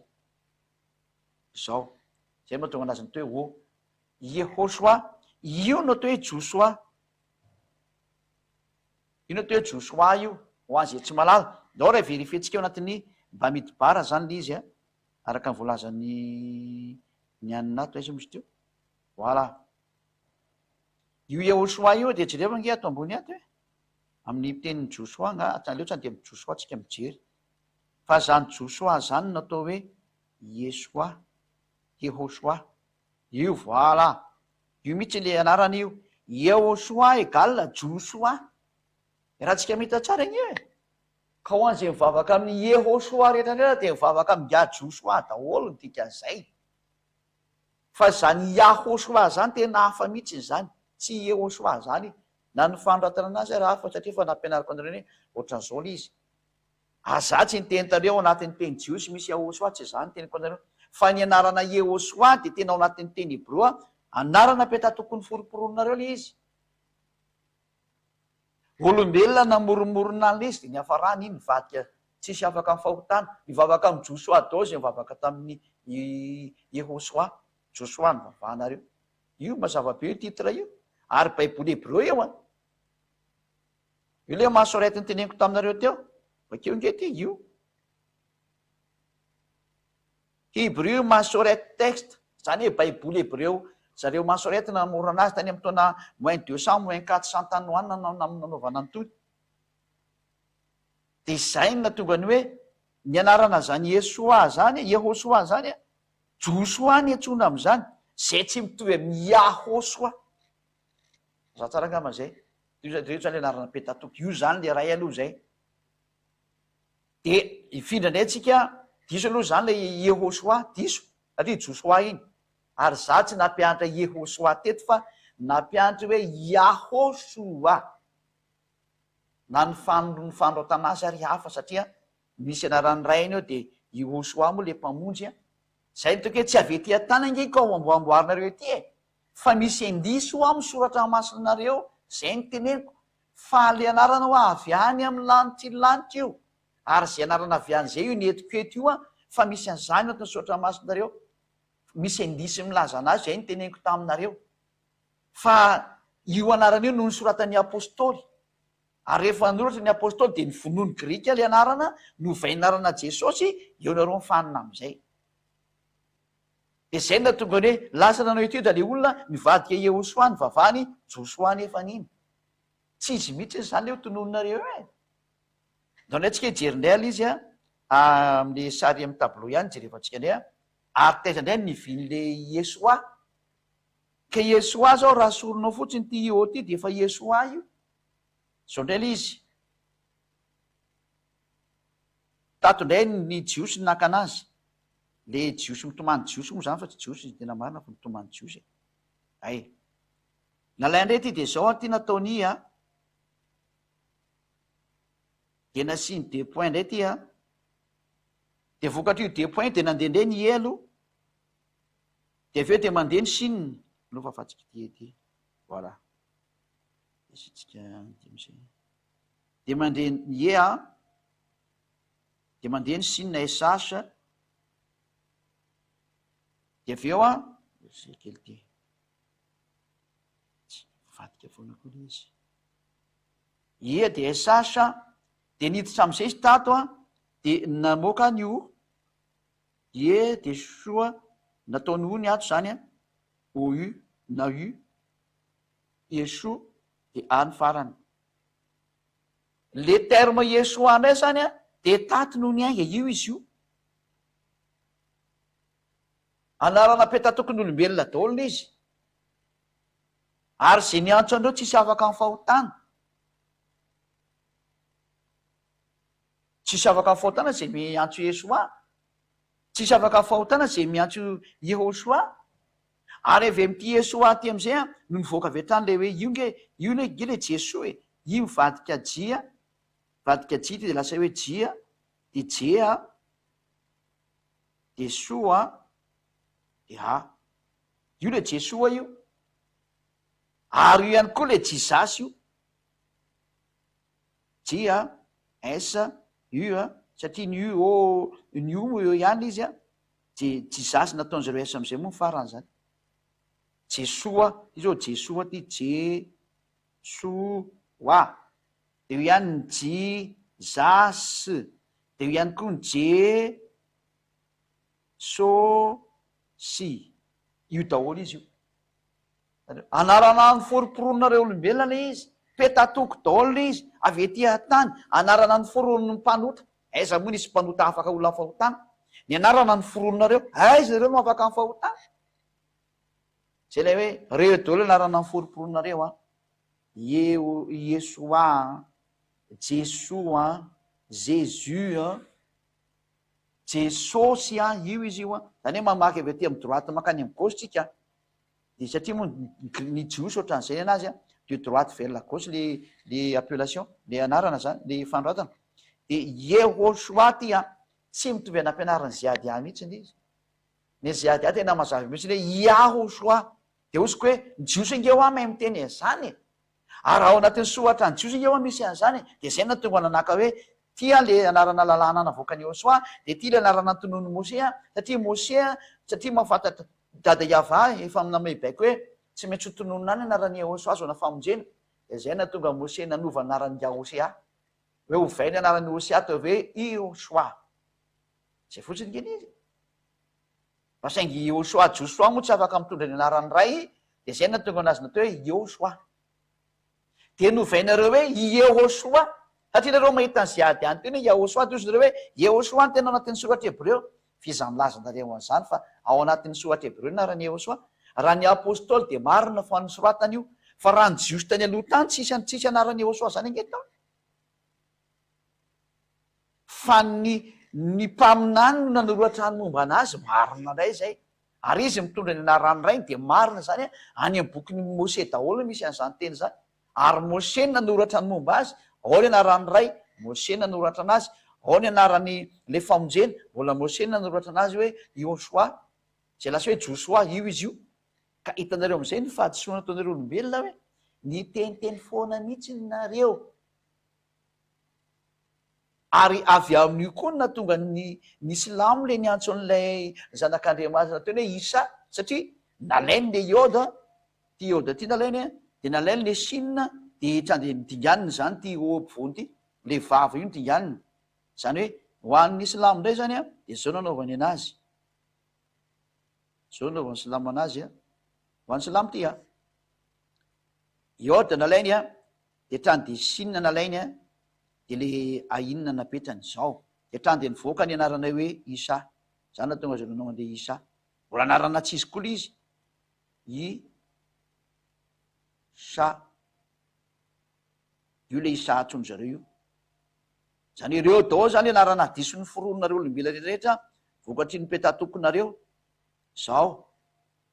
zao zay moa tonga anazany to hoe Yehosoa io no atao hoe Josoa io no atao hoe Josoa io ho azy tsy malala dao raha verifetsika eo anatin'ny Bamidbara zany le izy a araka ny voalazany ny aninato aiza misy teo voilà io Yehosoa io de jereva nge ato ambony ato e amin'ny tenin'ny Josoa nga aleo tsany de Josoa tsika mijery fa zany Josoa zany natao hoe Yehosoa io voilà io mihitsy le anarany io Yehosoa égale Josoa raha tsika mita tsara igny e ka ho an'izay mivavaka amin'ny Yehosoa rehetra rehetra de mivavaka amin'ny Ngia Josoa daholo ny dikan'izay fa zany Yahosoa zany tena hafa mihitsy zany tsy Yehosoa zany na ny fanoratana anazy raha hafa satria fa nampianariko anareo ohatran'izao le izy azatsy ny teny tareo anatin'ny teny jiosy misy Yahosoa tsy zany teniko anareo fa ny anarana Yehosoa de tena ao anatin'ny teny hebroa anarana peta tokony foroporonareo le izy olombelona namoromorona an'le izy de ny hafarany iny mivadika tsisy afaka amin'ny fahotana mivavaka amin'ny Josoa dao zay mivavaka tamin'ny Yehosoa Josoa ny vavahanareo io mazava-be io titre io ary baiboly hebreo eo a io le masorety ny teneniko taminareo teo bakeo nge ty io hebreo masorety texte zany hoe baiboly hebreo zareo masorety namorona azy tany amin'ny taona -200 -400 tany hoany nanaovana antony de zay na tonga ny hoe ny anarana zany Yehosoa zany a Josoa ny antsona am'izany zay tsy mitovy amin'ny Yahosoa za tsara angamba zay reo zany le anarana petatoky io zany le ray aloha zay de ifindra ndray tsika diso aloha zany le Yehosoa diso satria Josoa iny ary za tsy nampianatra Yehosoa teto fa nampianatra hoe Yahosoa na ny fandrotana azy ary hafa satria misy anarany ray iny eo de Yehosoa moa le mpamonjy a zay ny toke tsy avety atana nge ka amboamboarinareo ety e fa misy indiso amin'ny soratra masinareo zay ny teneniko fa le anarana ho avy any amin'ny lanitsy lanitra io ary zay anarana avy an'izay io ny etikoeto io a fa misy an'izany natiny soratra masinareo misy indisy milaza anazy zay ny teneniko taminareo fa io anarana io no ny soratan'ny apôstôly ary rehefa noratra ny apôstôly de ny vonoany grika le anarana no vainarana Jesosy eo nareo mifanina am'izay de zay na tonga ny hoe lasa nanao ety io da le olona mivadika Yehosoa ny vavany Josoa nefa niny tsy izy mihitsy zany le ho tonononareo e dao ndray tsika hijerindray ala izy a am'le sary amin'ny tableau ihany jerefantsika indray a ary taiza indray ny vin'le Yesoa ka Yesoa zao raha soronao fotsiny ty io ty de efa Yesoa io zao indray le izy tato indray ny jiosy naka anazy le jiosy mitomany jiosy moa zany fa tsy jiosy tena marina fa mitomany jiosy ay nalay indray ty de zao ty nataony a de nasiny deux points indray ty a de vokatra io deux points de nandehandray ny elo de aveo de mandeha ny sininy no fafatsika ty ety voilà de mandeha de mandeha ny sinina esasa de avy eo zay kely ty vadika foana koa le izy ia de esasa de niditra am'izay izy tato de namoaka ny o ie de soa nataony o ny ato zany o u na u ieso de any farany le terme iesoa ndray zany de tato no ny ainga io izy io anarana petatokonyolombelona daolona izy ary zay ny antso andreo tsisy afaka amin'ny fahotana tsisy afaka amin'ny fahotana zay miantso iesoa tsisy afaka amin'ny fahotana zay miantso yehosoa ary avy am'ty iesoa ty am'izay no mivoaka avy atrany le hoe io le ge le jesoa io vadika jia ty de lasa hoe jia de jea de soa de io le jesoa io ary io ihany koa le jizasy io jia esa io satria ny io ny o eo ihany izy de jizasy nataony zareo esa am'izay moa mifarany zany jesoa izy ao jesoa ty jesoa de io ihany ny jizasy de io ihany koa ny jesosy io daholo izy io anarana ny foriporonareo olombelona le izy petatoko daholo le izy avy ety atany anarana ny foronony mpanota aiza moa nisy mpanota afaka olona fahotana ny anarana ny forononareo aiza reo no afaka ny fahotana zay lay hoe reo daholo anarana ny foriporonareo iesoa jesoa jesus jesosy io izy io zany hoe mamaky avy aty amy droite makany amy gauche tsika de satria moa ny jiosy ohatran'izay anazy de droite vers la gauche le appellation le anarana zany le fanoratana de yehosoa ty tsy mitovy anam-pianarany ziady mihitsiny izy ny ziady tena mazava mihitsy le yahosoa de osiko hoe jiosy ingeo may miteny zany ary ao anatin'ny sohatra ny jiosy ingeo misy an'zany de zay natonga nanaka hoe tia le anarana lalàna navoakany Yehosoa de tia le anarana antonony Mosea satria Mosea satria mahafantatra dada Iava efa aminamay baiko hoe tsy maintsy hotononona any anarany Yehosoa azo na famonjena de zay natonga Mosea nanova anarany Hosea hoe ovay ny anarany Hosea atao hoe Yehosoa zay fotsiny kely izy fa saingy Yehosoa Josoa moa tsy afaka mitondra ny anarany ray de zay natonga anazy natao hoe Yehosoa de novainareo hoe Yehosoa satria nareo mahita ny ziady any teny hoe Yehosoa de ozy nareo hoe Yehosoa ny tena anatin'ny soratra hebreo fiza milaza-nareo an'izany fa ao anatin'ny soratra hebreo narany Yehosoa raha ny apôstôly de marina fa ny soratany io fa raha ny jiosy tany aloha tany tsisy anarany Yehosoa zany angetao fa ny mpaminany no nanoratra ny momba anazy marina ndray zay ary izy mitondra ny anarany rainy de marina zany any amin'ny bokyny Mose daholo misy an'izany teny zany ary Mose nanoratra ny momba azy ao ny anarany ray Mose nanoratra anazy ao ny anarany le famonjena mbola Mose nanoratra anazy hoe Yehosoa zay lasa hoe Josoa io izy io ka hitanareo am'izay ny fahadisoana ataonareo olombelona hoe ny teniteny foana mihitsy nareo ary avy amin'io koa na tonga ny silamo le niantso an'ilay zanak'Andriamanitra teny hoe Isa satria nalainy le ioda ty nalainy de nalainy le sinina de trande nitinganiny zany ty ompivony ty le vava io nitinganiny zany hoe ho an'ny silamo ndray zany de zao nanaovany anazy zao nanaovany silamo anazy ho an'ny silamo ty ioda nalainy de trany de sinina nalainy de le ainina napetrany zao de trany de nivoaka ny anarana hoe Isa zany natonga zay nanao an'le Isa mbola anarana tsy izy koa le izy Isa io le Isa atsony zareo io zany ireo dao zany anarana adisony forononareo olombela rehetrarehetra vokatry ny petatokonareo zao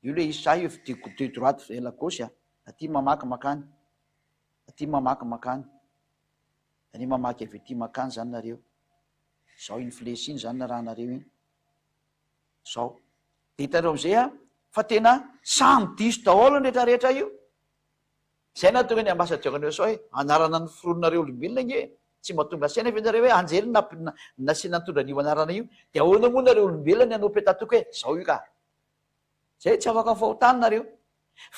io le Isa io de droite vers la gauche aty mamaky makany aty mamaky makany any mamaky avy aty makany zany nareo zao iny flesy iny zany na raha nareo iny zao de hitanareo am'izay fa tena samy diso daholo ny rehetrarehetra io Zay natonga ny ambasadiokan'ireo sao hoe anarana ny foronareo olombelona nge tsy mahatonga saina fa nareo hoe anjely nasiana nitondra an'io anarana io dia ahoana moa nareo olombelona ny anao petatoka hoe zao io ka zay tsy afaka fahotana nareo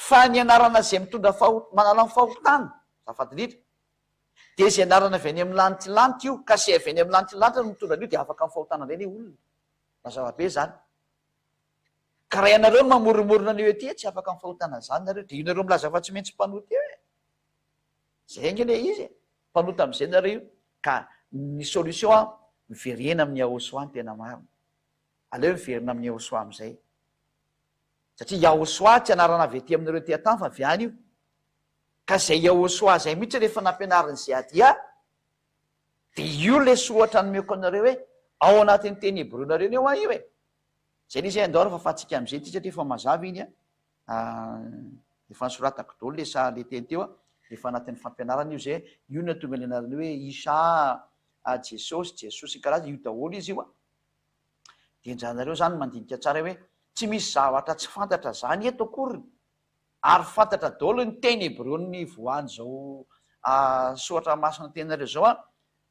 fa ny anarana zay mitondra manala ny fahotana zafatindritra dia zay anarana avy any amin'ny lanitylanta io ka zay avy any amin'ny lanitylanta no mitondra an'io dia afaka ny fahotana indray ny olona mazava-be zany ka raha ianareo no mamoromorona an'io ety tsy afaka ny fahotana zany nareo dia io nareo milaza fa tsy maintsy mpanota eo e zay nge le izy mpanota am'izay nareo io ka ny solution a miverena amin'ny aosoa ny tena marina aleo miverina amin'ny aosoa am'izay satria iaosoa tsy anarana avy ety aminareo ty atany fa avy any io ka zay iaosoa zay mihitsy rehefa nampianariny zay adia dia io le soatra nomeko anareo hoe ao anatin'ny teny hebreonareo ny eo a io e zay nisy andao fa fatsika am'izay ty satria fa mazava iny efa nysoratako dolo le sa le teny teo a efa anatin'ny fampianarana io zay io no tonga le anarany hoe isa jesosy karaza io daholo izy io a dia njanareo zany mandinika tsara hoe tsy misy zavatra tsy fantatra zany eto akoriny ary fantatra daholo ny teny hebreony voany zao soatra masina tenareo zao a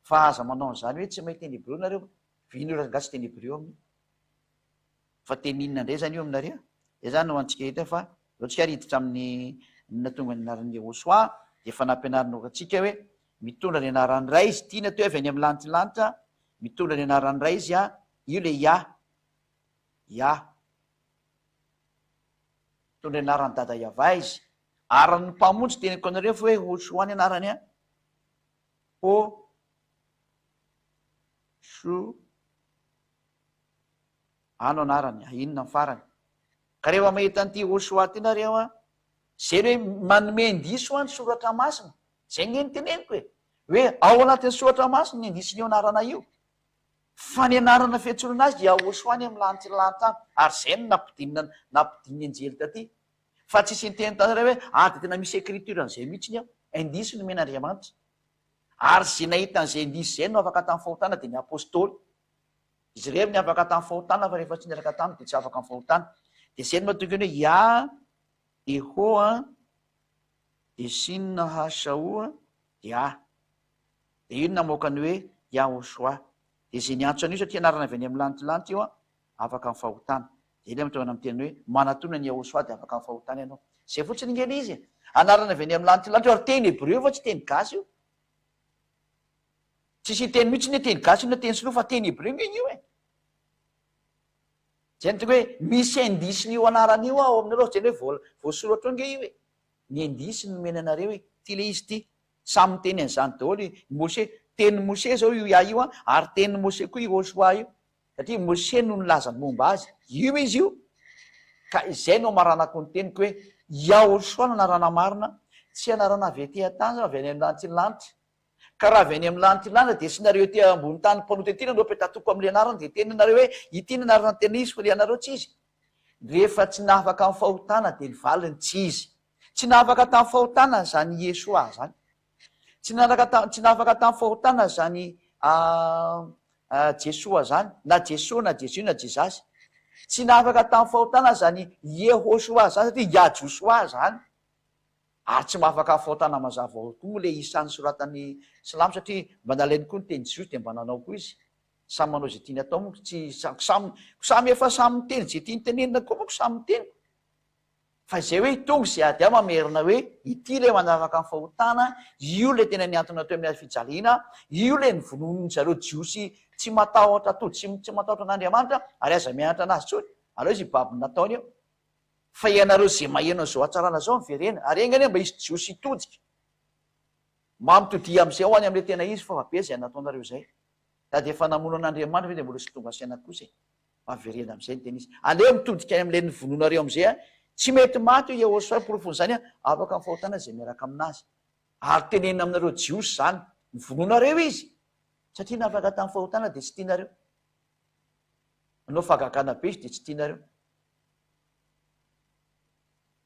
fa aza manao an'izany hoe tsy mahay teny hebreo nareo vino rangasy teny hebreo aminy fa teny inona indray zany io aminareo zay zany no antsika hita fa zao tsika riditra amin'ny natonga ny anaran'ny Yehosoa dia efa nampianarina atsika hoe mitondra ny anaran'ny ray izy tia natao avy any amin'ny lanitylanta mitondra ny anaran'ny ray izy a io le ia mitondra ny anaran'ny dada Yava izy ary ny mpamonjy teniko anareo fa hoe Hosoa ny anarany a ano anarany inona ny farany ka rehefa mahita an'ity Hosoa ty nareo a zay hoe manome indiso any soratra masina zay nge nyteneniko hoe ao anatin'ny soratra masina ny indisiny io anarana io fa ny anarana fiantsolana azy dia Hosoa any amin'ny lanitylanta any ary zay no nampidininy anjely taty fa tsisy nyteny tanareo hoe dia tena misy écriture an'izay mihitsiny ao indisy no men'Andriamanitra ary zay nahita an'izay indisy zay no afaka tamin'ny fahotana dia ny apôstôly izy reo ny afaka tamin'ny fahotana fa rehefa tsy niaraka taminy dia tsy afaka amin'ny fahotana dia zay no mahatonga hoe ehoa dia sinna hasaoa dia io no namoakany hoe Hosoa dia zay niantso an'io satria anarana avy any amin'ny lanitylanta io a afaka amin'ny fahotana dia le mitondra amin'ny teny hoe manatona ny Hosoa dia afaka amin'ny fahotana ianao zay fotsiny ngely izy anarana avy any amin'ny lanitylanta io ary teny hebreo fa tsy teny gasy io tsisy teny mihitsy ny teny gasy io na teny sinoa fa teny hebreo nge io e zay ny tonga hoe misy indisiny io anarana io ao aminareo zany hoe voasoratra nge io e ny indisy no mena anareo hoe ty le izy ty samy teny an'izany daholo Mose teny Mose zao io ia io a ary teny Mose koa io Hosoa io satria Mose no nilaza ny momba azy io izy io ka izay no maranako ny teniko hoe Hosoa no anarana marina tsy anarana avy ety an-tany avy any amin'ny lanitylanta ka raha avy any amin'ny lanitylanta dia sy nareo ty ambony tany mpanota ety nanao petatoko amin'le anarana dia teny nareo hoe ity ny anarana tena izy fa le anareo tsy izy rehefa tsy nahafaka amin'ny fahotana dia ny valiny tsy izy tsy nahafaka tamin'ny fahotana zany Yesoa zany tsy nahafaka tamin'ny fahotana zany Jesoa zany na Jesoa na Jesu na Jesasy tsy nahafaka tamin'ny fahotana zany Yehosoa zany satria Josoa zany ary tsy mahafaka fahotana mazava ao koa le isan'ny soratan'ny Silamo satria mba nalainy koa ny teny Jiosy dia mba nanao koa izy samy manao zay tiany atao moa tsy samy efa samy miteny zay tiany tenenina koa moako samy miteny fa zay hoe tonga zay ady mamerina hoe ity le manafaka ny fahotana io le tena niantona teo amin'ny fijaliana io le nivononony zareo Jiosy tsy matahotra tsy matahotra an'Andriamanitra ary aza mianatra anazy tsony aleo izy babiny nataony eo fa ianareo zay maheno zao atsarana zao miverena ary engany mba isy Jiosy hitodika mamitodi am'izay ho any am'le tena izy fa be zay nataonareo zay sady efa namono an'Andriamanitra dia mbola sy tonga saina kosa maverena am'izay ny tena izy aleo mitodika am'le nivononareo am'izay tsy mety maty io Yehosoa porofony zany afaka amin'ny fahotana zay miaraka aminazy ary tenenina aminareo Jiosy zany nivononareo izy satria nafaka tamin'ny fahotana dia tsy tianareo anao fagagana be izy dia tsy tianareo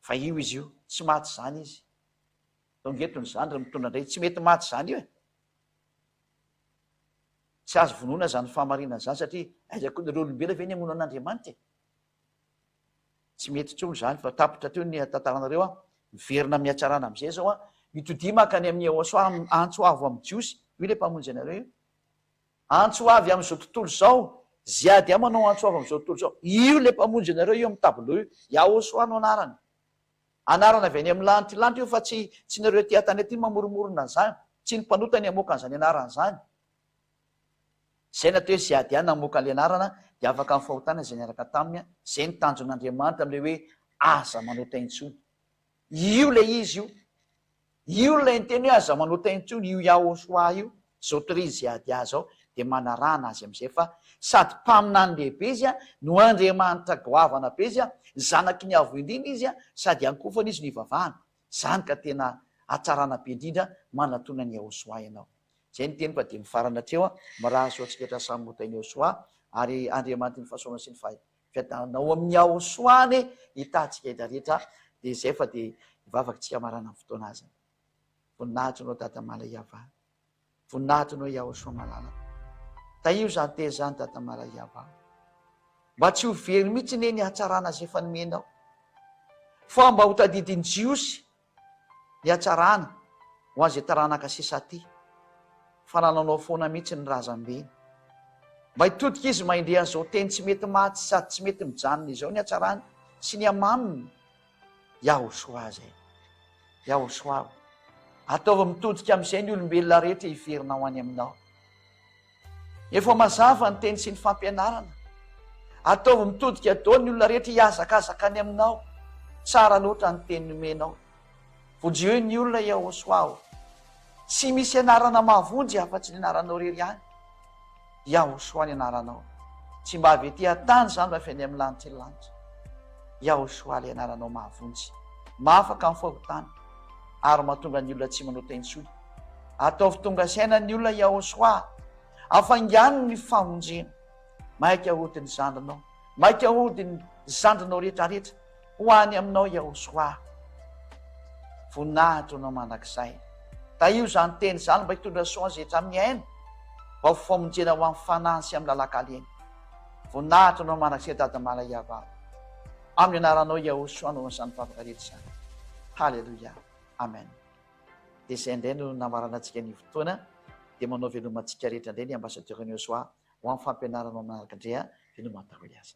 fa io izy io tsy maty zany izy tongetony zany raha mitondra indray tsy mety maty zany io e tsy azo vonona zany fahamarinana zany satria aiza koa nareo olombelona ve ny hamono an'Andriamanitra tsy mety tsony zany fa tapitra teo ny tantaranareo miverina miatsarana am'izay zao a mitodi makany amin'ny Ahosoa antso avo amin'ny jiosy io le mpamonjy anareo io antso avy amin'izao tontolo zao ziady a manao antso avy amin'izao tontolo zao io le mpamonjy anareo io amin'ny tablo io Ahosoa no anarany anarana avy any amin'ny lanitra io fa tsy nareo ty atany aty mamoromorona zany tsy ny mpanotany amoaka an'izany anarana zany zay natao hoe ziady any namoaka an'le anarana de afaka amin'ny fahotana zay niaraka taminy zay ny tanjon'Andriamanitra am'le hoe aza manota intsony io le izy io le nyteny hoe aza manota intsony io Ahosoa io zao tory ziady a zao de manarana azy am'izay fa sady mpaminany lehibe izy a no Andriamanitra goavana be izy a zanaky ny avo indrindra izy a sady ankofana izy ny vavahana zany ka tena atsarana be indrindra manatona ny Ahosoa ianao zay ny teny fa de mifarana atreo a maraha so atsika rehetra samy mota ny Ahosoa ary Andriamanitra ny fahasoana sy ny fiadanao amin'ny Ahosoa any hitatsika hita rehetra de zay fa de ivavakytsika marana amin'ny fotoana azy voninahitry anao Dada Malaiava voninahitry anao Ahosoa malala taio zany te zany Dada Malaiava mba tsy ho very mihitsy ne ny hatsarana zay efa nomenao fa mba ho tadidiny jiosy ny hatsarana ho an'izay taranaka sisa ty fa nananao foana mihitsy ny razam-beny mba hitodika izy maindreha an'izao teny tsy mety maty sady tsy mety mijanona izao ny hatsarany sy ny amaminy Ahosoa zay Ahosoa ataova mitodika am'izay ny olombelona rehetra hiverinao any aminao efa mazava ny teny sy ny fampianarana ataova mitodika dao ny olona rehetra hiazakazaka any aminao tsara loatra ny teny nomenao vonjeo ny olona Ahosoa tsy misy anarana mahavonjy afa-tsy ny anaranao rery any Ahosoa ny anaranao tsy mba avy ety atany zany mba fiany amin'ny lanitra lanitra Ahosoa le anaranao mahavonjy mafaka amin'ny fahotana ary mahatonga ny olona tsy manota intsony ataovy tonga saina ny olona Ahosoa afangany ny famonjena maika hody ny zandrinao maika hody ny zandrinao rehetrarehetra ho any aminao Ahosoa voninahitra anao manak'izay taio zany teny zany mba hitondra soa zay hatramin'ny aina mba ho famonjena ho amin'ny fanahy sy amin'ny lalak'aleny voninahitra anao manak'izay Dada Malaiava amin'ny anaranao Ahosoa anao an'izany favaka rehetra zany halleloia amen de zay indray no namarana antsika ny fotoana de manao velomantsika rehetra indray ny ambassadeur ny Ahosoa ho amin'ny fampianaranao manaraka indray velomatahoy azy